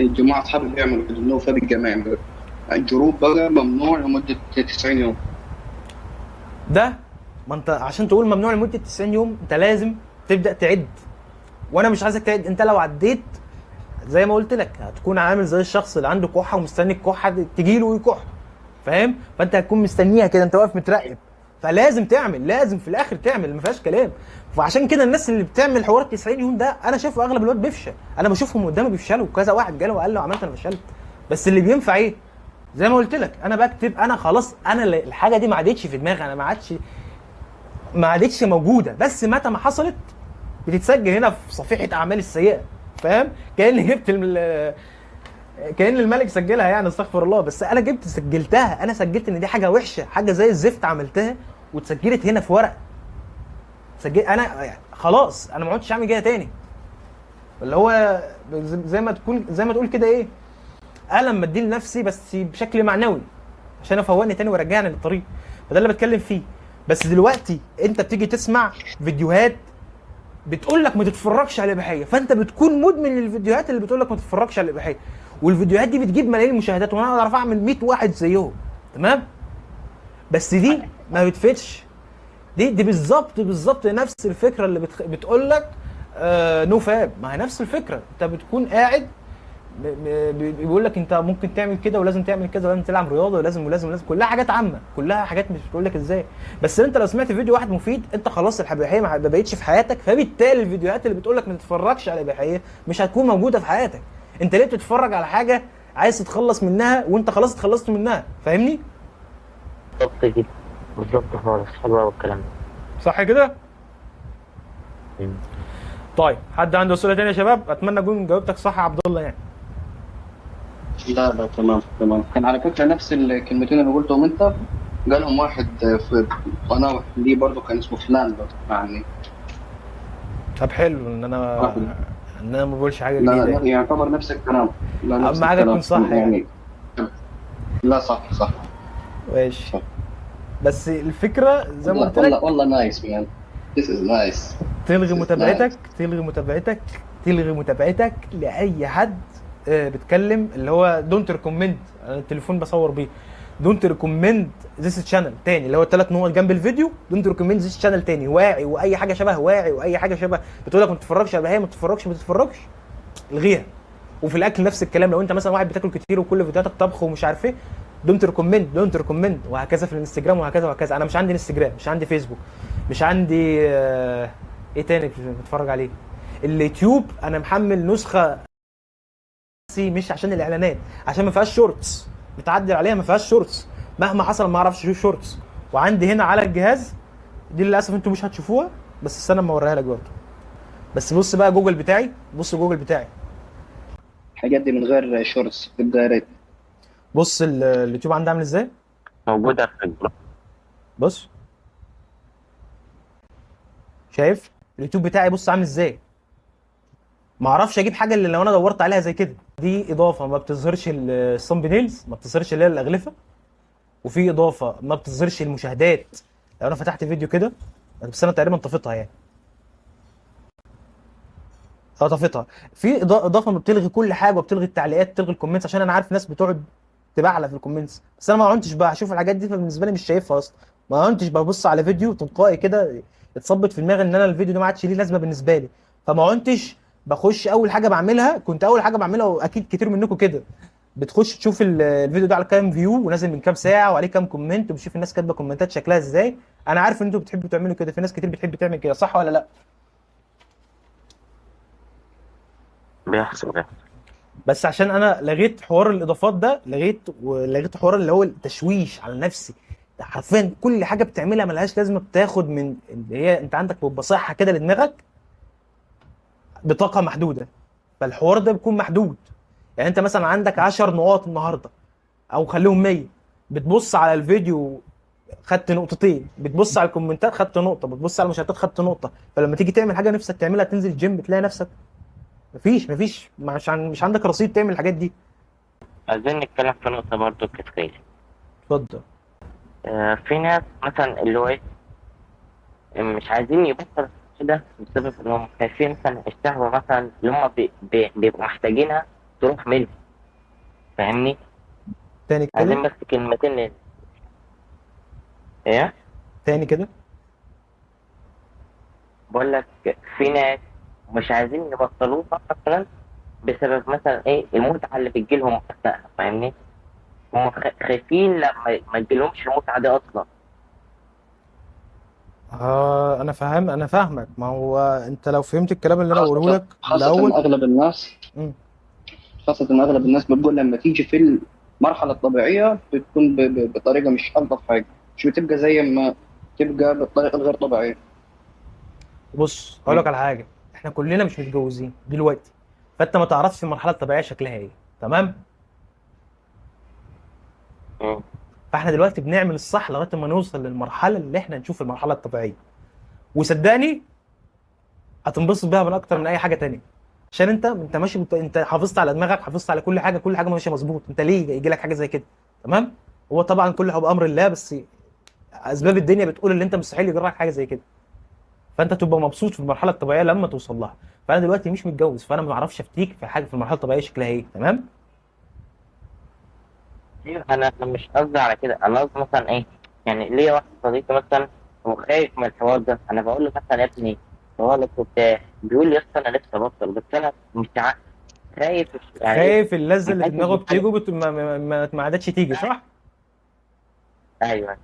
الجماعه اصحابي بيعملوا كده، انه فريق جماعي بقى. الجروب بقى ممنوع لمده 90 يوم. ده ما انت عشان تقول ممنوع لمده 90 يوم انت لازم تبدا تعد، وانا مش عايزك تعد. انت لو عديت زي ما قلت لك هتكون عامل زي الشخص اللي عنده كحه ومستني الكحه تجي له ويكح، فاهم؟ فانت هتكون مستنيها كده، انت واقف مترقب، فلازم تعمل، لازم في الاخر تعمل، ما فيهاش كلام. فعشان كده الناس اللي بتعمل حوار 90 يوم ده انا شايفه اغلب الوقت بيفشل. انا بشوفهم قدامي بيفشلوا، كذا واحد جاله وقال له عملت انا فشلت. بس اللي بينفع ايه؟ زي ما قلت لك انا بكتب، انا خلاص انا الحاجه دي ما عادتش في دماغي، انا ما عادتش موجوده، بس متى ما حصلت بتتسجل هنا في صفيحه اعمال السيئه، فاهم؟ كاني جبت كان الملك سجلها يعني، استغفر الله. بس انا جبت سجلتها، انا سجلت ان دي حاجه وحشه، حاجه زي الزفت عملتها واتسجلت هنا في ورق. سجل انا يعني خلاص انا ما عدتش اعمل كده تاني. اللي هو زي ما تقول كده ايه، قلم مديه لنفسي بس بشكل معنوي عشان افوقني تاني ويرجعني للطريق. فده اللي بتكلم فيه. بس دلوقتي انت بتيجي تسمع فيديوهات بتقول لك ما تتفرجش على الاباحيه، فانت بتكون مدمن للفيديوهات اللي بتقول لك ما تتفرجش على الاباحيه، والفيديوهات دي بتجيب ملايين المشاهدات، وانا اقدر اعمل 100 واحد زيهم، تمام؟ بس دي ما بتفيدش. دي بالظبط نفس الفكره اللي بتقول لك نو فاب. ما هي نفس الفكره، انت بتكون قاعد بيقول لك انت ممكن تعمل كده ولازم تعمل كذا ولازم تلعب رياضه ولازم، كلها حاجات عامه، كلها حاجات مش بتقول لك ازاي. بس انت لو سمعت فيديو واحد مفيد انت خلاص الاباحيه ما بقتش في حياتك، فبالتالي الفيديوهات اللي بتقول لك ما تتفرجش على الاباحيه مش هتكون موجوده في حياتك. انت ليه بتتفرج على حاجه عايز تتخلص منها وانت خلاص اتخلصت منها؟ فاهمني؟ بالظبط كده. بالظبط خالص، حلو قوي الكلام ده. صح كده؟ مم. طيب حد عنده اسئله تانية يا شباب؟ اتمنى اكون جاوبتك صح يا عبد الله يعني. لا لا، تمام تمام. كان على فكره نفس الكلمتين اللي قلتهم انت قالهم واحد في قناه دي برضه، كان اسمه فلان برضه يعني. طب حلو ان واحد. انا ما بقولش حاجه لا جديده لا، يعني. يعتبر نفس الكلام. لا، نفس اهم حاجه تكون الكلام صح يعني. يعني. لا، صح صح ماشي. صح. بس الفكره زي ما والله قلت والله لك، والله نايس مان. This is nice. تلغي This is nice. متابعتك تلغي متابعتك تلغي متابعتك لاي حد بيتكلم، اللي هو دونت ريكومند، انا التليفون بصور بيه، دونت ريكومند ذيس شانل تاني، اللي هو الثلاث نقط جنب الفيديو، دونت ريكومند ذيس شانل تاني. واعي واي حاجه شبه واعي واي حاجه شبه بتقول لك ما تتفرجش على هي، ما تتفرجش، الغيها. وفي الاكل نفس الكلام، لو انت مثلا واحد بتاكل كتير وكل فيديوهاتك طبخ ومش عارف ايه، دونت ريكومند وهكذا في الانستجرام وهكذا وهكذا. انا مش عندي انستجرام، مش عندي فيسبوك، مش عندي ايه تاني بتفرج عليه؟ اليوتيوب انا محمل نسخه مش عشان الاعلانات، عشان ما فيهاش شورتس، متعدل عليها ما فيهاش شورتس، مهما حصل ما اعرفش اشوف شورتس. وعندي هنا على الجهاز دي للاسف انتوا مش هتشوفوها، بس استنى اما اوريها لك برضه. بس بص بقى جوجل بتاعي، بص جوجل بتاعي، الحاجات دي من غير شورتس تبقى يا ريت. بص اليوتيوب عندي عامل ازاي. موجودة في الجروب. بص، شايف اليوتيوب بتاعي بص عامل ازاي؟ ما اعرفش اجيب حاجه الا لو انا دورت عليها زي كده. دي اضافه ما بتظهرش الثامب ما بتظهرش اللي هي الاغلفه، وفي اضافه ما بتظهرش المشاهدات. لو انا فتحت فيديو كده، بس انا تقريبا طفيتها يعني، اه طفيتها. في اضافه ما بتلغي كل حاجه وبتلغي التعليقات، بتلغي الكومنتس، عشان انا عارف ناس بتقعد تبعلى في الكومنتس، بس انا ما كنتش بشوف الحاجات دي، فبالنسبه لي مش شايفها اصلا. ما كنتش ببص على فيديو تلقائي كده اتصبت في دماغي ان انا الفيديو ده ما عادش ليه لازمه بالنسبه لي، فما كنتش بخش اول حاجه بعملها. كنت اول حاجه بعملها، واكيد كتير منكم كده، بتخش تشوف الفيديو ده على كام فيو ونازل من كام ساعه وعليه كام كومنت، وبتشوف الناس كاتبه كومنتات شكلها ازاي. انا عارف ان انتوا بتحبوا تعملوا كده، في ناس كتير بتحب تعمل كده، صح ولا لا؟ بيحصل. بس عشان انا لغيت حوار الاضافات ده، ولغيت حوار اللي هو التشويش على نفسي. حرفيا كل حاجه بتعملها ملهاش لازمه، بتاخد من اللي هي انت عندك بيبقى صحه كده لدماغك بطاقه محدوده، فالحوار ده بيكون محدود. يعني انت مثلا عندك 10 نقاط النهارده او خليهم 100، بتبص على الفيديو خدت نقطتين، بتبص على الكومنتات خدت نقطه، بتبص على المشاهدات خدت نقطه، فلما تيجي تعمل حاجه نفسك تعملها تنزل الجيم بتلاقي نفسك مفيش مش عندك رصيد تعمل الحاجات دي. عايزين نتكلم في نقطة برضو كتير. اتفضل. في ناس مثلا اللي هو إيه، مش عايزين يبطل كده بسبب إنهم خايفين مثلا الشهوة مثلا اللي هم بيبقوا محتاجينها تروح منه. فاهمني؟ تاني عايزين كده، بس كلمتين ايه، تاني كده. بقول لك في ناس مش عايزين يبطلوها مثلا بسبب مثلا ايه المتعه اللي بتجيلهم اثناءها. فاهمني؟ هم خايفين لا ما تجيلهمش المتعه دي اصلا. انا فاهمك. ما هو انت لو فهمت الكلام اللي انا بقوله خاصة لك من خاصة الاول. أغلب الناس مم. خاصة إن أغلب الناس بتقول لما تيجي في المرحلة الطبيعية بتكون بطريقة مش ألطف حاجة، مش بتبقى زي ما تبقى بالطريقة الغير طبيعية. بص هقول لك على حاجه، احنا كلنا مش متجوزين دلوقتي، فانت ما تعرفش المرحله الطبيعيه شكلها ايه. تمام؟ مم. فاحنا دلوقتي بنعمل الصح لغايه ما نوصل للمرحله اللي احنا نشوف المرحله الطبيعيه، وصدقني هتنبسط بيها من اكتر من اي حاجه تانية. عشان انت ماشي انت حافظت على دماغك، حافظت على كل حاجه، كل حاجه ماشيه مظبوط. انت ليه يجي لك حاجه زي كده؟ تمام؟ هو طبعا كل حاجه بامر الله، بس اسباب الدنيا بتقول ان انت مستحيل يجرى لك حاجه زي كده. فانت تبقى مبسوط في المرحله الطبيعيه لما توصل لها. فانا دلوقتي مش متجوز، فانا ما اعرفش افتيك في حاجه في المرحله الطبيعيه شكلها ايه. تمام؟ أيوة، انا مش قصدي على كده، انا قصدي مثلا ايه، يعني ليا واحد صديقي مثلا هو خايف من الحوار ده. انا بقول له مثلا يا ابني غلط وبتاع، بيقول لي يا اسطى انا نفسي ابطل بس انا مش خايف يعني ايه، خايف اللذه اللي في محسس دماغه بحاجه. بتيجي ما عادتش تيجي، صح؟ ايوه.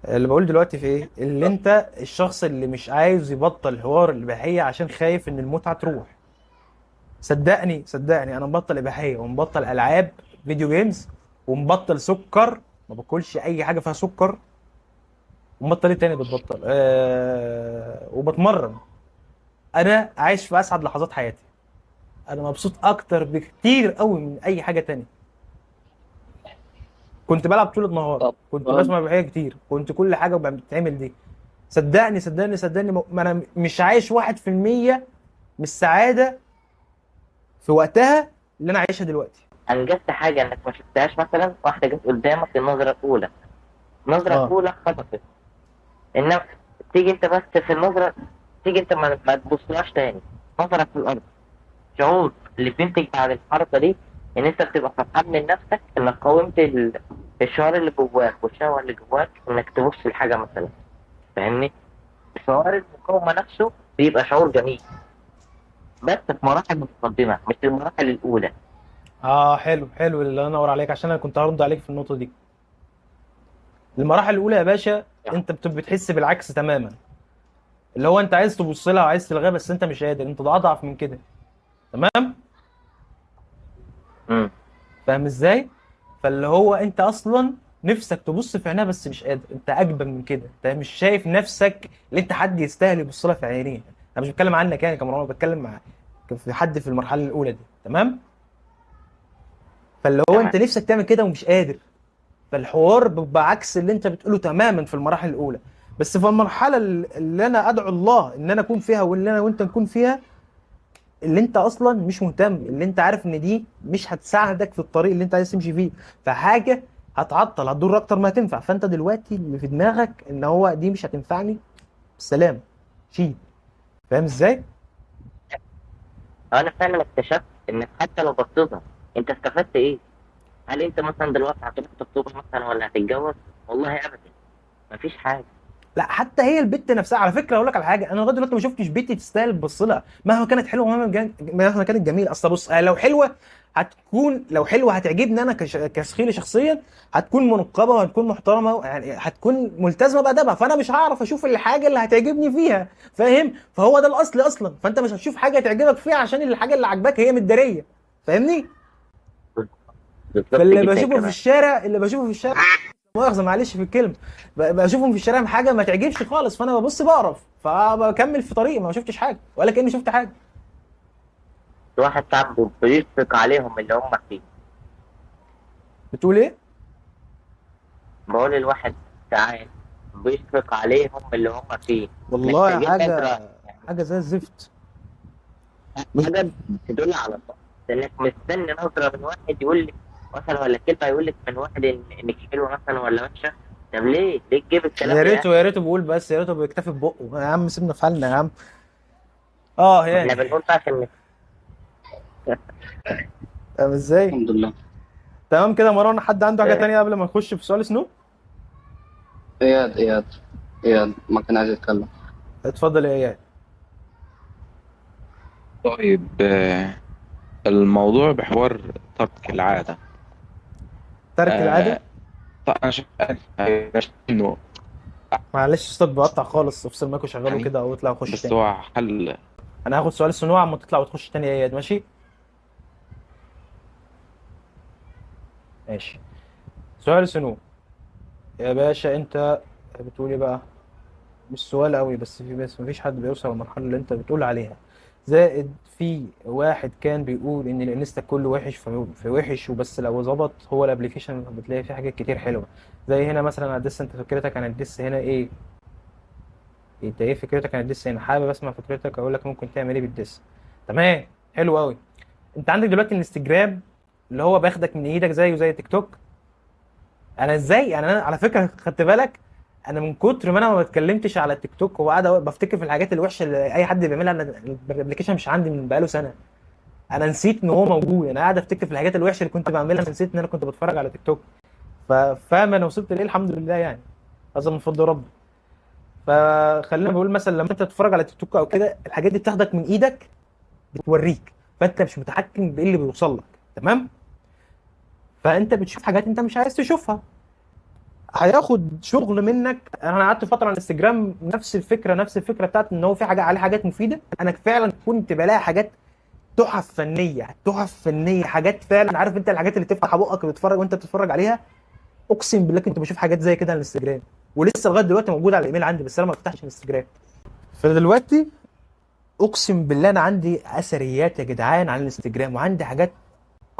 اللي بقول دلوقتي في ايه، اللي انت الشخص اللي مش عايز يبطل حوار الاباحيه عشان خايف ان المتعه تروح. صدقني انا مبطل اباحيه ومبطل العاب فيديو جيمز ومبطل سكر، ما باكلش اي حاجه فيها سكر. ومبطل ايه تاني بتبطل، وبتمرن. انا عايش في اسعد لحظات حياتي. انا مبسوط اكتر بكتير قوي من اي حاجه تانية. كنت بلعب طول النهار، طب كنت بسمع اباحيه كتير، كنت كل حاجه بتتعمل دي. صدقني ما انا مش عايش 1% من السعاده في وقتها اللي انا عايشها دلوقتي. انجزت حاجه انك ما شفتهاش، مثلا واحده جت قدامك النظره الاولى، النظره اه، الاولى خطفت، انما تيجي انت بس في النظره، تيجي انت ما تبصلهاش تاني، نظرك في الارض، شعور اللي بينتج بعد الحركه دي ان انت بتبقى فرحان من نفسك انك قاومت الشعور اللي جواك والشهوه اللي جواك انك تبص لحاجه مثلا. فاهمني؟ شعور المقاومه نفسه بيبقى شعور جميل، بس في مراحل متقدمه مش المراحل الاولى. اه، حلو اللي انا انور عليك، عشان انا كنت هرد عليك في النقطه دي. المراحل الاولى يا باشا انت بتحس بالعكس تماما، اللي هو انت عايز تبص لها وعايز تلغيها بس انت مش قادر، انت اضعف من كده. تمام؟ امم. فاهم ازاي؟ فاللي هو انت اصلا نفسك تبص في عينها بس مش قادر، انت اجبن من كده، انت مش شايف نفسك اللي انت حد يستاهل يبص لها في عينيها. انا مش بتكلم عنك يعني كمروان، بتكلم مع في حد في المرحله الاولى دي. تمام؟ فاللي هو تمام. انت نفسك تعمل كده ومش قادر. فالحوار بيبقى عكس اللي انت بتقوله تماما في المراحل الاولى. بس في المرحله اللي انا ادعو الله ان انا اكون فيها واللي انا وانت نكون فيها، اللي انت اصلا مش مهتم، اللي انت عارف ان دي مش هتساعدك في الطريق اللي انت عايز تمشي فيه، فحاجه هتعطل هتضر اكتر ما هتنفع. فانت دلوقتي اللي في دماغك ان هو دي مش هتنفعني، بالسلام، شيل. فاهم ازاي؟ انا فعلا اكتشفت انك حتى لو بصيتها انت استفدت ايه؟ هل انت مثلا دلوقتي هتروح تخطب مثلا ولا هتتجوز؟ والله ابدا، مفيش حاجه. لا، حتى هي البت نفسها على فكره اقول لك على حاجه، انا لغايه دلوقتي ما شفتش بنت تستاهل تبص لها مهما كانت حلوه مهما كانت جميله. اصل بص، لو حلوه لو حلوه هتعجبني انا كسخيلي شخصيا، هتكون منقبه وهتكون محترمه، يعني هتكون ملتزمه بادبها، فانا مش هعرف اشوف الحاجه اللي هتعجبني فيها. فاهم؟ فهو ده الاصل اصلا، فانت مش هتشوف حاجه تعجبك فيها عشان الحاجه اللي عاجباك هي متداريه. فاهمني؟ بالظبط فاللي جدا بشوفه في كمان. الشارع اللي بشوفه في الشارع مؤاخذه معلش في الكلمه، بشوفهم في الشارع حاجه ما تعجبش خالص، فانا ببص بقرف فبكمل في طريقي ما شفتش حاجه ولا كاني شفت حاجه. الواحد صعب بيشفق عليهم اللي هم فيه. بتقول ايه؟ بقول الواحد ساعات بيشفق عليهم اللي هم فيه، والله محتاجين حاجه، عبرة يعني. حاجه زي الزفت. مش حاجة تدل على الصح، انك مستني نظرة من واحد يقول لك مثلا، ولا كلمة يقول لك من واحد انك حلوة مثلا ولا وحشة. طب ليه تجيب الكلام يا ده يا ريته اخي؟ يا ريته بيقول، بس يا ريته بيكتفي ببقه يا عم، سيبنا في حالنا يا عم. اه ما احنا يعني. بنقول بقى عشان فاهم ازاي؟ الحمد لله. تمام كده يا مروان، حد عنده حاجه آه، تانية قبل ما نخش في سؤال سنو؟ اياد ما كان عايز يتكلم. اتفضل يا اياد. طيب، الموضوع بحوار ترك العادة. ترك العاده. آه، طيب أنا شايف إنه معلش صوتك بيقطع خالص، افصل مايكو شغله يعني، كده او اطلع وخش بس تاني. هو حل. انا هاخد سؤال سنو عم تطلع وتخش تاني يا اياد، ماشي؟ ماشي. سؤال سنو يا باشا، انت بتقول ايه بقى؟ مش سؤال قوي، بس مفيش حد بيوصل للمرحله اللي انت بتقول عليها. زائد في واحد كان بيقول ان الانستا كله وحش، في وحش وبس، لو ظبط هو الابليكيشن بتلاقي فيه حاجات كتير حلوه. زي هنا مثلا على الدس، انت فكرتك عن الدس هنا ايه؟ انت ايه فكرتك عن الدس هنا؟ حابب اسمع فكرتك، اقول لك ممكن تعمل ايه بالدس. تمام، حلو قوي. انت عندك دلوقتي الانستجرام اللي هو باخدك من ايدك زيه زي تيك توك. انا ازاي يعني؟ انا على فكره خدت بالك، انا من كتر ما انا ما بتكلمتش على التيك توك وقاعد بفتكر في الحاجات الوحشه اللي اي حد بيعملها. انا الابلكيشن مش عندي من بقاله سنه، انا نسيت ان هو موجود. انا قاعد افتكر في الحاجات الوحشه اللي كنت بعملها، أنا نسيت ان انا كنت بتفرج على تيك توك. فاهم انا وصلت لايه؟ الحمد لله يعني، هذا من فضل ربي. فخلينا بقول مثلا لما انت تتفرج على تيك توك او كده، الحاجات دي بتاخدك من ايدك، بتوريك، فانت مش متحكم بايه اللي بيوصل لك. تمام؟ فانت بتشوف حاجات انت مش عايز تشوفها، هياخد شغل منك. انا قعدت فتره على الانستجرام نفس الفكره بتاعت ان هو في حاجه عليه حاجات مفيده. انا فعلا كنت بلاقي حاجات تحف فنيه، حاجات فعلا، عارف انت الحاجات اللي تفتح بقك وتتفرج وانت بتتفرج عليها. اقسم بالله كنت بشوف حاجات زي كده على الانستجرام، ولسه لغايه دلوقتي موجوده على الايميل عندي، بس انا ما بفتحش الانستجرام. فدلوقتي اقسم بالله انا عندي اثريات يا جدعان على الانستجرام، وعندي حاجات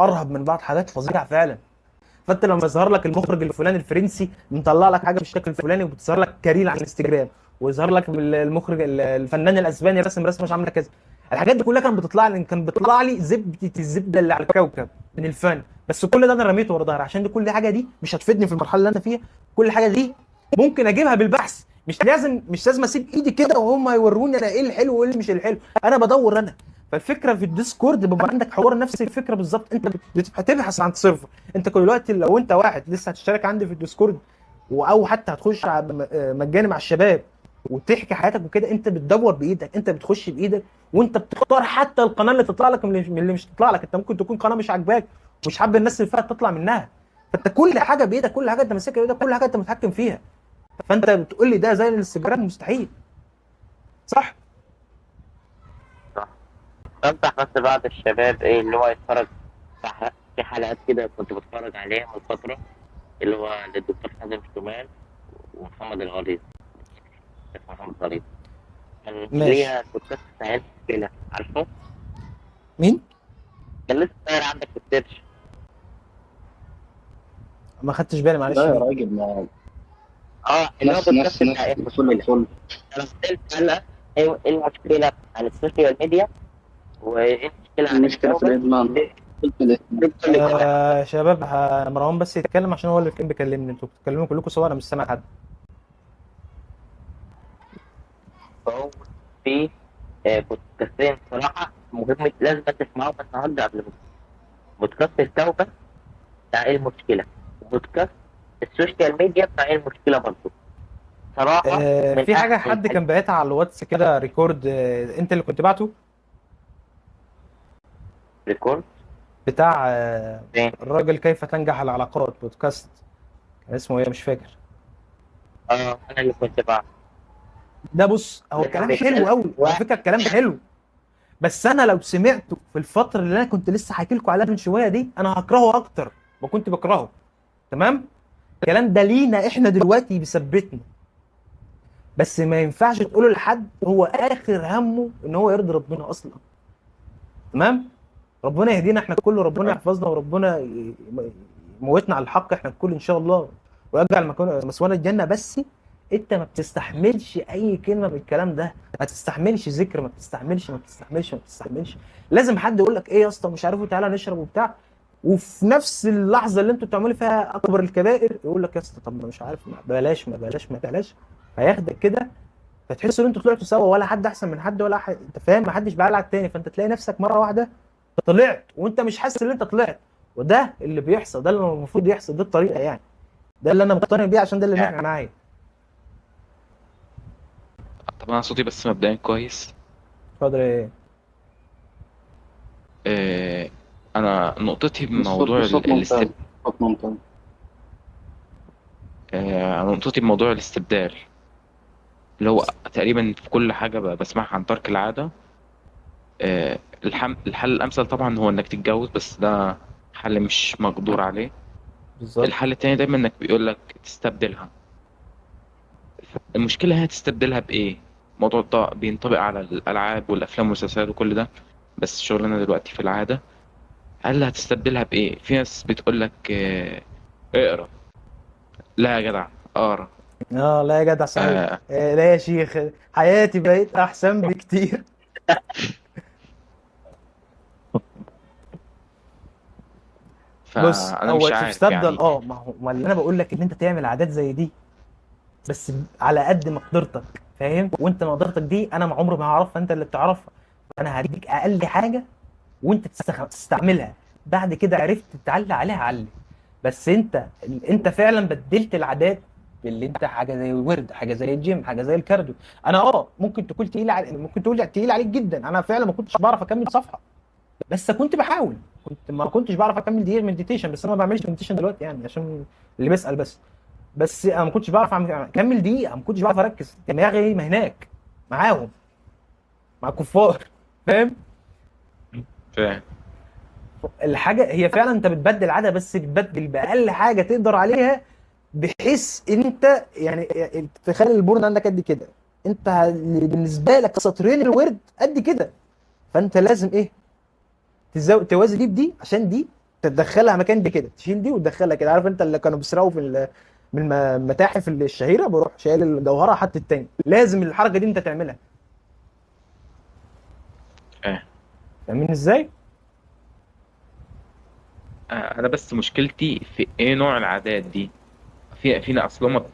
ارهب من بعض، حاجات فظيعه فعلا. فانت لما يظهر لك المخرج الفلاني الفرنسي مطلع لك حاجه بالشكل الفلاني، وبتظهر لك كاريل على الانستجرام، ويظهر لك المخرج الفنان الاسباني رسمه مش عامله كذا، الحاجات دي كلها كان بيطلع لي زبده الزبده اللي على الكوكب من الفن. بس كل ده انا رميته ورا ظهري، عشان دي كل حاجه دي مش هتفيدني في المرحله اللي انا فيها. كل حاجه دي ممكن اجيبها بالبحث، مش لازم اسيب ايدي كده وهم يوروني انا ايه الحلو وايه اللي مش الحلو. انا بدور انا. فالفكره في الديسكورد بيبقى عندك حوار نفس الفكره بالظبط، انت بتبحث عن سيرفر. انت كل دلوقتي لو انت واحد لسه هتشترك عندي في الديسكورد، او حتى هتخش مجاني مع الشباب وتحكي حياتك وكده، انت بتدور بايدك، انت بتخش بايدك، وانت بتختار حتى القناه اللي تطلع لك من اللي مش تطلع لك. انت ممكن تكون قناه مش عاجباك ومش حابب الناس اللي فيها تطلع منها. فانت كل حاجه بايدك، كل حاجه انت ماسكها بايدك، كل حاجه انت متحكم فيها. فانت بتقول لي ده زي الانستجرام؟ مستحيل. صح؟ صح. بنصح بس بعض الشباب ايه اللي هو يتفرج في حلقات كده كنت بتفرج عليها من فترة، اللي هو للدكتور حازم شومان ومحمد الغليظ. اسمه محمد الغليظ. كان ماشي. ليها بودكاست اسمها مشكلة، عارفه؟ مين؟ كان لسه ظاهر عندك في السيرش. ما خدتش بالي، لا معلش يا مين؟ راجل، ما اه اللي هو ناس ناس بودكاست ناس بتاع ايه فل المشكلة. الفل. انا قلت حلقة ايه المشكلة عن السوشيال ميديا، وايه المشكلة عن المشكلة في التوبة. الإدمان. الإدمان. شباب، مروان بس يتكلم عشان هو اللي كان بيكلمني، انتوا بتتكلموا كلكم سوا، انا مش سامع حد. فهو في بودكاستين صراحة مهم لازم تسمعهم النهاردة قبل ما بودكاست التوبة بتاع ايه المشكلة، وبودكاست السوشيال ميديا بتاع ايه المشكلة برضه. صراحة من في حاجه أحسن حد الحاجات. كان باعتها على الواتس كده ريكورد، انت اللي كنت بعته؟ ريكورد بتاع فين؟ الراجل كيف تنجح العلاقات، بودكاست كان اسمه ايه مش فاكر. أنا اللي كنت بعمل. ده بص، هو ده كان الكلام حلو بيتكلم قوي على واحد. فكره، الكلام حلو. بس انا لو سمعته في الفتره اللي انا كنت لسه حاكي لكم عليها من شويه دي، انا هكرهه اكتر ما كنت بكرهه. تمام؟ الكلام ده لينا احنا دلوقتي بيثبتنا، بس ما ينفعش تقوله لحد هو اخر همه ان هو يرضي ربنا اصلا. تمام؟ ربنا يهدينا احنا الكل، وربنا يحفظنا، وربنا يموتنا على الحق احنا الكل ان شاء الله، ويجعل مسوانا الجنه. بس انت ما بتستحملش اي كلمه من الكلام ده، ما تستحملش ذكر، ما بتستحملش. لازم حد يقول لك ايه يا اسطى مش عارف، تعالى نشرب وبتاع، وفي نفس اللحظه اللي انتوا بتعملوا فيها اكبر الكبائر يقول لك يا اسطى طب ما مش عارف، ما بلاش. هياخدك كده، فتحس ان انتوا طلعتوا سوا، ولا حد احسن من حد، ولا حد انت فاهم، ما حدش بيعلى على التاني. فانت تلاقي نفسك مره واحده طلعت وانت مش حاسس ان انت طلعت. وده اللي بيحصل، ده اللي المفروض يحصل، دي الطريقه يعني. ده اللي انا مقتنع بيه عشان ده اللي نافع معايا. طب انا صوتي بس مبدئيا كويس. اتفضل. ايه؟ آه، انا نقطتي الصوت بموضوع الصوت ممتاز، صوت ممتاز. نقطتي بموضوع الاستبدال، اللي هو تقريبا في كل حاجة بسمعها عن ترك العادة. الحل الأمثل طبعا هو إنك تتجوز، بس ده حل مش مقدور عليه. بالظبط. الحل التاني دايما إنك بيقول لك تستبدلها. المشكلة هي تستبدلها بإيه؟ الموضوع ده بينطبق على الألعاب والأفلام والمسلسلات وكل ده، بس شغلنا دلوقتي في العادة. هل هتستبدلها بإيه؟ في ناس بتقول لك اقرا. لا يا جدع، اقرا. اه لا يا جدع صحيح. آه، لا يا شيخ، حياتي بقت احسن بكتير. بص، فأنا هو مش عارف تستبدل، يعني. ما هو ما اللي انا بقول لك ان انت تعمل عادات زي دي، بس على قد مقدرتك، فاهم؟ وانت مقدرتك دي انا ما عمري ما هعرفها، انت اللي بتعرفها. انا هديك اقل حاجه وانت تستعملها. بعد كده عرفت تعلي عليها علي. بس انت فعلا بدلت العادات. اللي انت حاجه زي الورد، حاجه زي الجيم، حاجه زي الكارديو. انا ممكن تكون تقيل ممكن تقول تقيل عليك جدا. انا فعلا ما كنتش بعرف اكمل صفحه، بس كنت بحاول. ما كنتش بعرف اكمل دقيقه مديتيشن، بس انا ما بعملش مديتيشن دلوقتي يعني عشان اللي بيسال بس. بس انا ما كنتش بعرف اكمل دقيقه، ما كنتش بعرف اركز، دماغي ما هناك معاهم، مع الكفار. فاهم؟ فاهم. الحاجه هي فعلا انت بتبدل عاده، بس بتبدل باقل حاجه تقدر عليها، بحيث انت يعني تخلي البورن عندك قد كده. انت بالنسبه لك سطرين الورد قد كده، فانت لازم ايه؟ توازي دي بدي، عشان دي تدخلها مكان دي كده، تشيل دي وتدخلها كده. عارف انت اللي كانوا بيسرقوا من المتاحف الشهيره، بروح شايل الجوهره حط التاني. لازم الحركه دي انت تعملها. فاهم. فاهمين ازاي؟ انا بس مشكلتي في ايه نوع العادات دي. في ناس اصلا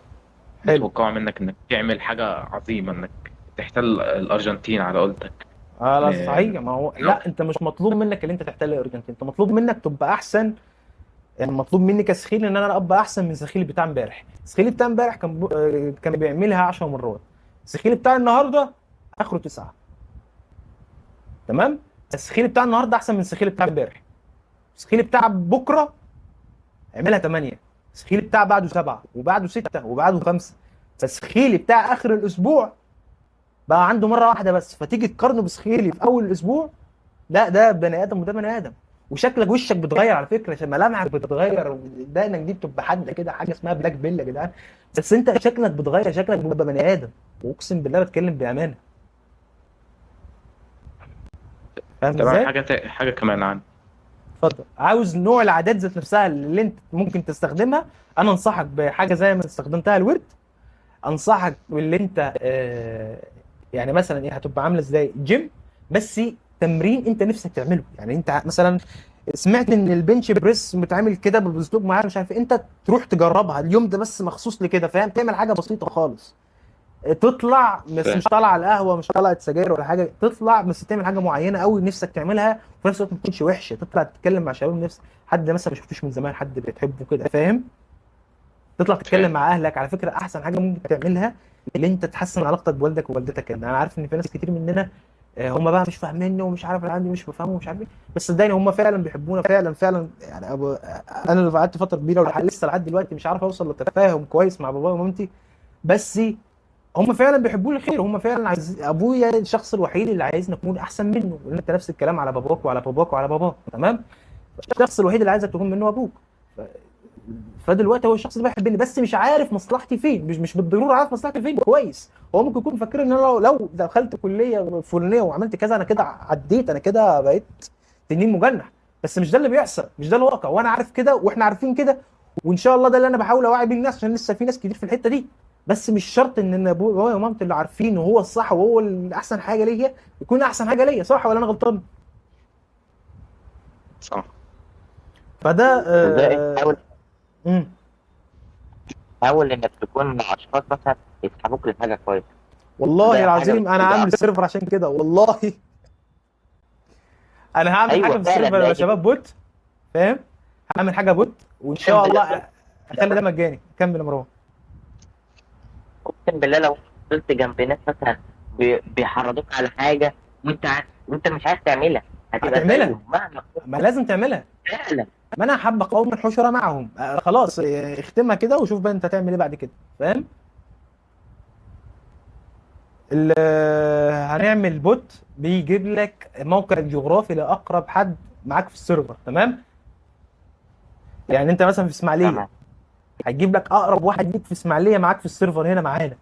حلو. متوقعه منك انك تعمل حاجه عظيمه، انك تحتل الارجنتين على قولتك. لا م- صحيح. ما هو لا، انت مش مطلوب منك اللي انت تحتل الارجنتين، انت مطلوب منك تبقى احسن. يعني مطلوب مني كسخيل ان انا ابقى احسن من سخيلي بتاع امبارح. سخيلي بتاع امبارح كان بيعملها 10 مرات. سخيلي بتاع النهارده اخره 9. تمام. السخيلي بتاع النهارده احسن من سخيلي بتاع امبارح. سخيلي بتاع بكره اعملها 8. سخيلي بتاع بعده 7 وبعده 6 وبعده 5. فسخيلي بتاع اخر الاسبوع بقى عنده مره واحده بس، فتيجي تقارنه بسخيلي في اول الاسبوع. لا ده بني ادم وده بني ادم. وشكلك وشك بيتغير على فكره، عشان ملامحك بتتغير، ودقنك دي بتبقى حاده كده، حاجه اسمها بلاك بيل يا جدعان. بس انت شكلك بيتغير، شكلك بيبقى بني ادم. واقسم بالله بتكلم بامانه. فاهم طبعا ازاي؟ حاجه كمان عن. اتفضل. عاوز نوع العادات ذات نفسها اللي انت ممكن تستخدمها، انا انصحك بحاجه زي ما استخدمتها الورد. انصحك باللي انت يعني مثلا ايه، هتبقى عامله ازاي جيم، بس تمرين انت نفسك تعمله. يعني انت مثلا سمعت ان البنش بريس بتعمل كده باسلوب معين، مش عارف إيه، انت تروح تجربها اليوم ده بس مخصوص لكده، فاهم؟ تعمل حاجه بسيطه خالص، تطلع بس فاهم. مش طالع على القهوه، مش طالعه سجاير ولا حاجه، تطلع بس تعمل حاجه معينه قوي نفسك تعملها، وفي نفس الوقت ما تكونش وحشه. تطلع تتكلم مع شباب نفسك، حد مثلا ما شفتوش من زمان، حد بتحبه كده، فاهم؟ تطلع تتكلم فاهم. مع اهلك. على فكره احسن حاجه ممكن تعملها اللي انت تحسن علاقتك بوالدك ووالدتك. انا عارف ان في ناس كتير مننا هم بقى مش فاهميني، ومش عارف انا عندي مش بفهمه ومش عارف ايه، بس صدقني هم فعلا بيحبونا، فعلا فعلا يعني انا اللي قعدت فتره كبيره لسه لحد دلوقتي مش عارف اوصل لتفاهم كويس مع بابايا ومامتي، بس هم فعلا بيحبوا لي خير. هم فعلا عايز ابويا الشخص الوحيد اللي عايزني اكون احسن منه، وان انت نفس الكلام على باباك وعلى باباك وعلى باباك. تمام. الشخص الوحيد اللي عايزك تكون منه ابوك. فدلوقتي هو الشخص ده بيحبني، بس مش عارف مصلحتي فين، مش بالضروره عارف مصلحتي فين كويس. هو ممكن يكون فاكر ان انا لو دخلت كليه فلانيه وعملت كذا انا كده عديت، انا كده بقيت تنين مجنح. بس مش ده اللي بيحصل، مش ده الواقع، وانا عارف كده واحنا عارفين كده. وان شاء الله ده اللي انا بحاول اوعي بيه الناس، عشان لسه في ناس كتير في الحته دي. بس مش شرط ان ابويا ومامتي اللي عارفين وهو الصح وهو الاحسن حاجه ليا يكون احسن حاجه ليا. صح ولا انا غلطان؟ صح. فده زائد مم. حاول انك تكون مع اشخاص مثلا يسحبوك لحاجه كويسه، والله زي حاجه العظيم انا بتفيد عامل سيرفر عشان كده والله. انا هعمل أيوة حاجه في فعلا، السيرفر يا لقيت شباب بوت، فاهم؟ هعمل حاجه بوت وان أقسم شاء بالله. الله اخلي ده مجاني. كمل يا مروان. أقسم بالله لو وصلت جنب ناس مثلا بيحرضوك على حاجة، وأنت مش عايز تعملها، هتبقى هتعملها، زيهم مهما كنت. ما لازم تعملها. فعلا. ما انا حابه قوم الحشره معهم. خلاص اختمها كده وشوف بقى انت هتعمل ايه بعد كده، فاهم؟ هنعمل بوت بيجيب لك الموقع الجغرافي لاقرب حد معاك في السيرفر، تمام؟ يعني انت مثلا في اسماعيليه، تمام. هيجيب لك اقرب واحد ليك في اسماعيليه معاك في السيرفر هنا معانا.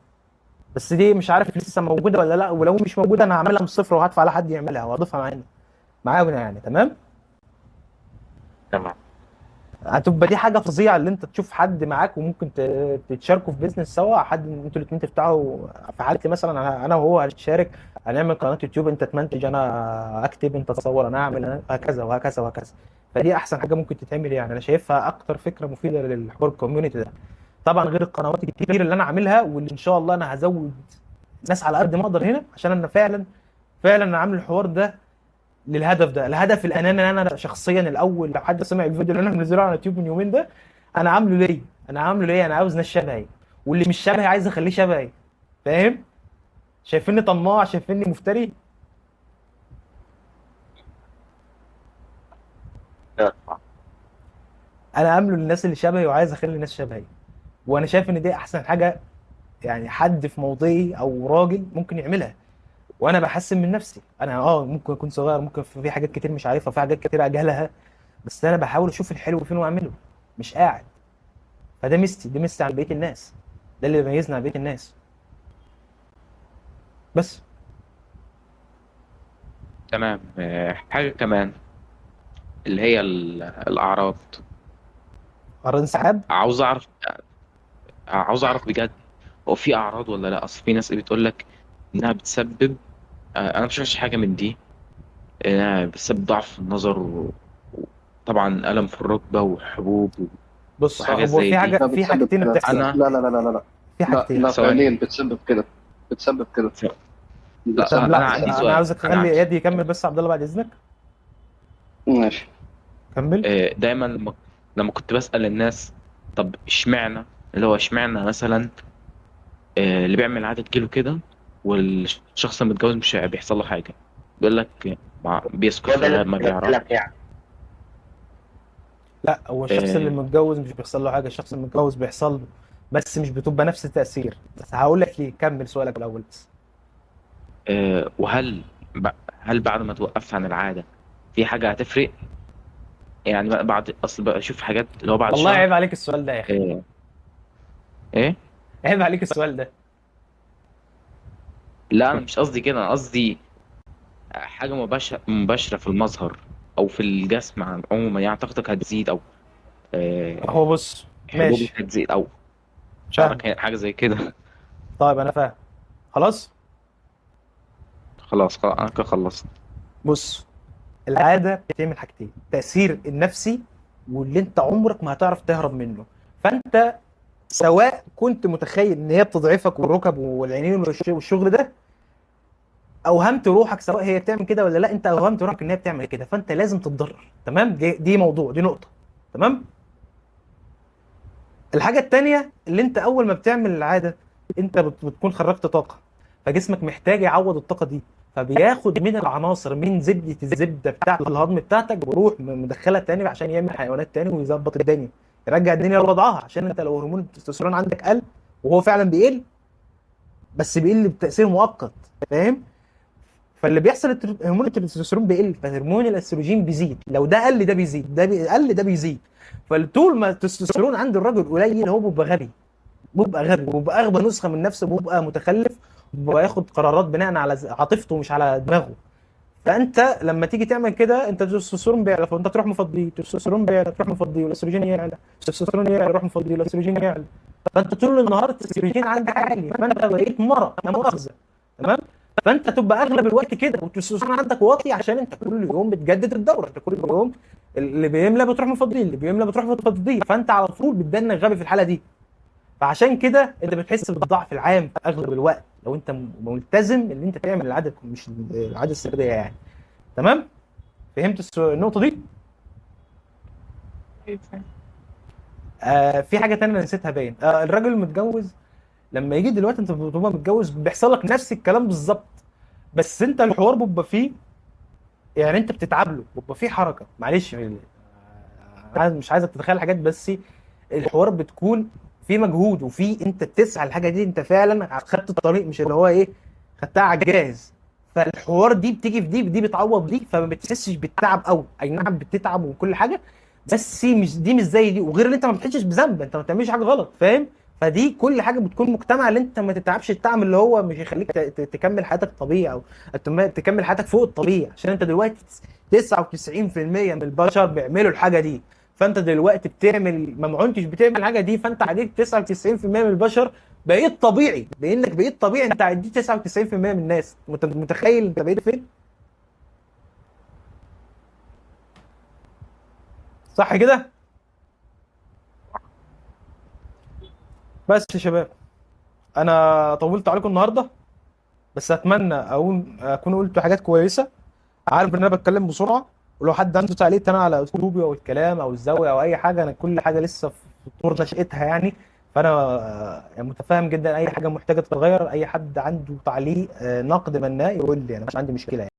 بس دي مش عارف لسه موجوده ولا لا، ولو مش موجوده انا هعملها من الصفر وهدفع على حد يعملها واضيفها معانا يعني، تمام؟ تمام. هتبقى دي حاجه فظيعه اللي انت تشوف حد معاك وممكن تتشاركوا في بيزنس سوا، حد انتوا الاثنين تفتحوا. في حالتي مثلا انا وهو هنتشارك، هنعمل قناه يوتيوب، انت تمنتج انا اكتب، انت تصور انا اعمل، هكذا وهكذا وهكذا. فدي احسن حاجه ممكن تتعمل يعني، انا شايفها اكتر فكره مفيده للحوار الكوميونتي ده. طبعا غير القنوات الكتير اللي انا عاملها، واللي ان شاء الله انا هزود ناس على قد ما اقدر هنا، عشان انا فعلا انا عامل الحوار ده للهدف ده، الهدف الاناني. انا شخصيا الاول، لو حد سمع الفيديو اللي انا منزله على اليوتيوب من يومين ده، انا عامله ليه انا عاوز ناس شبهي، واللي مش شبهي عايز اخليه شبهي، فاهم؟ شايفيني طماع، شايفيني مفتري. لا طبعا. انا عامله للناس اللي شبهي وعايز اخلي الناس شبهي. وانا شايف ان دي احسن حاجه يعني حد في موضعي او راجل ممكن يعملها. وانا بحسن من نفسي. انا ممكن اكون صغير، ممكن في حاجات كتير مش عارفها، في حاجات كتير اجهلها، بس انا بحاول اشوف الحلو فين واعمله، مش قاعد. فده ميزتي، دي ميزتي عن بقيه الناس، ده اللي بيميزنا عن بقيه الناس. بس تمام. حاجة كمان اللي هي الأعراض. قرار انسحاب. عاوز أعرف، عاوز أعرف بجد، هو في أعراض ولا لأ؟ أصل في ناس بتقول لك إنها بتسبب، أنا مش شفتش حاجة من دي، إنها بتسبب ضعف في النظر وطبعا ألم في الركبة وحبوب بص، وحاجات هو زي في دي. حاجه، لا في بتسبب حاجتين كده. بتحصل. أنا لا لا لا لا لا لا في لا حاجتين. لا، فعليا ثواني. بتسبب كده. بتسبب كده. لا، طب بتسبب أنا لا، عندي انا سؤال، عاوزك أنا تخلي عندي اياد يكمل بس، عبد الله بعد اذنك. ماشي. كمل. دايما لما كنت بسأل الناس، طب اشمعنى، اللي هو اشمعنى مثلا اللي بيعمل عادة كيلو كده والشخص المتجوز مش بيحصل له حاجة، بيقول لك بيسكت هو ده اللي فما كنت بيعرف. بسألك يعني. لا، هو الشخص اللي آه، متجوز مش بيحصل له حاجه، الشخص المتجوز بيحصل له، بس مش بتبقى نفس التاثير. بس هقول لك ليه، كمل سؤالك الاول بس. وهل هل بعد ما توقفت عن العادة في حاجة هتفرق؟ يعني بقى بعد، أصل بقى أشوف حاجات اللي هو بعد والله عيب شهر. عليك السؤال ده يا اخي، آه، إيه؟ عيب عليك السؤال ده. لا أنا مش قصدي كده، أنا قصدي حاجة مباشرة في المظهر أو في الجسم عموما، يعني طاقتك هتزيد، أو هو آه، بص، ماشي، حبوبك هتزيد، أو فاهم. شعرك حاجة زي كده. طيب انا فاهم، خلاص. خلاص أنا كده خلصت. بص، العاده بتعمل حاجتين: التاثير النفسي، واللي انت عمرك ما هتعرف تهرب منه. فانت سواء كنت متخيل ان هي بتضعفك والركب والعينين والشغل ده، اوهمت روحك سواء هي بتعمل كده ولا لا، انت اوهمت روحك ان هي بتعمل كده، فانت لازم تتضرر، تمام؟ دي موضوع، دي نقطه، تمام. الحاجه التانيه، اللي انت اول ما بتعمل العاده انت بتكون خرجت طاقه، فجسمك محتاج يعوض الطاقه دي، فبياخد من العناصر، من زبده الزبده بتاعه الهضم بتاعتك، ويروح مدخلها تاني عشان يعمل حيوانات تاني ويظبط الدنيا، يرجع الدنيا لوضعها. عشان انت لو هرمون التستوستيرون عندك قل، وهو فعلا بيقل، بس بيقل بتاثير مؤقت، فاهم؟ فاللي بيحصل هرمون التستوستيرون بيقل، فهرمون الاستروجين بيزيد. لو ده قل ده بيزيد، ده قل ده بيزيد. فطول ما التستوستيرون عند الراجل قليل، هو بيبقى غبي، بيبقى اغبى نسخه من نفسه، بيبقى متخلف، بيبقى ياخد قرارات بناء على عاطفته مش على دماغه. فانت لما تيجي تعمل كده، انت التستوستيرون بيعلى، فانت تروح مفضيه، التستوستيرون بيعلى تروح مفضيه، والاستروجين يعلى، التستوستيرون يعلى يروح مفضيه، والاستروجين يعلى. فانت طول النهار الاستروجين عندك عالي، فانت بقيت مرض، لا مؤاخذه، تمام؟ فانت تبقى اغلب الوقت كده والتستوستيرون عندك واطي، عشان انت كل يوم بتجدد الدوره، انت كل يوم اللي بيملى بتروح مفضيه، اللي بيملى بتروح مفضيه، فانت على طول بتدنك غبي في الحاله دي. فعشان كده انت بتحس بالضعف العام في اغلب الوقت لو انت ملتزم ان انت تعمل العاده، مش العاده السرديه يعني، تمام؟ فهمت النقطه دي؟ في حاجه تانية أنا نسيتها باين. الراجل المتجوز لما يجي دلوقتي انت بتبقى متجوز بيحصل لك نفس الكلام بالظبط، بس انت الحوار بيبقى فيه يعني انت بتتعب له، بيبقى فيه حركه. معلش مش عايزك تتخيل حاجات، بس الحوار بتكون في مجهود وفي انت بتسعى الحاجه دي، انت فعلا خدت الطريق، مش اللي هو ايه خدتها على الجاهز. فالحوار دي بتيجي في دي بتعوض دي، فما بتحسش بالتعب قوي. اي نعم بتتعب وكل حاجه، بس مش زي دي. وغير ان انت ما بتحسش بذنب، انت ما بتعملش حاجه غلط، فاهم؟ فدي كل حاجه بتكون مجتمع اللي انت ما تتعبش التعب اللي هو مش يخليك تكمل حياتك طبيعي، او تكمل حياتك فوق الطبيعي. عشان انت دلوقتي 99% من البشر بيعملوا الحاجه دي، فانت دلوقتي بتعمل ما عنتش بتعمل الحاجه دي، فانت عديت 99% من البشر بقيت طبيعي. لانك بقيت طبيعي انت عديت 99% من الناس. انت متخيل انت بقيت فين؟ صح كده؟ بس يا شباب، انا طولت عليكم النهارده، بس اتمنى اكون قلت حاجات كويسه. عارف ان انا بتكلم بسرعه، ولو حد عنده تعليق تاني على اسلوبي او الكلام او الزاويه او اي حاجه، انا كل حاجه لسه في طور نشأتها يعني. فانا متفاهم جدا اي حاجه محتاجه تتغير. اي حد عنده تعليق نقد بناء يقول لي، انا مش عندي مشكله يعني.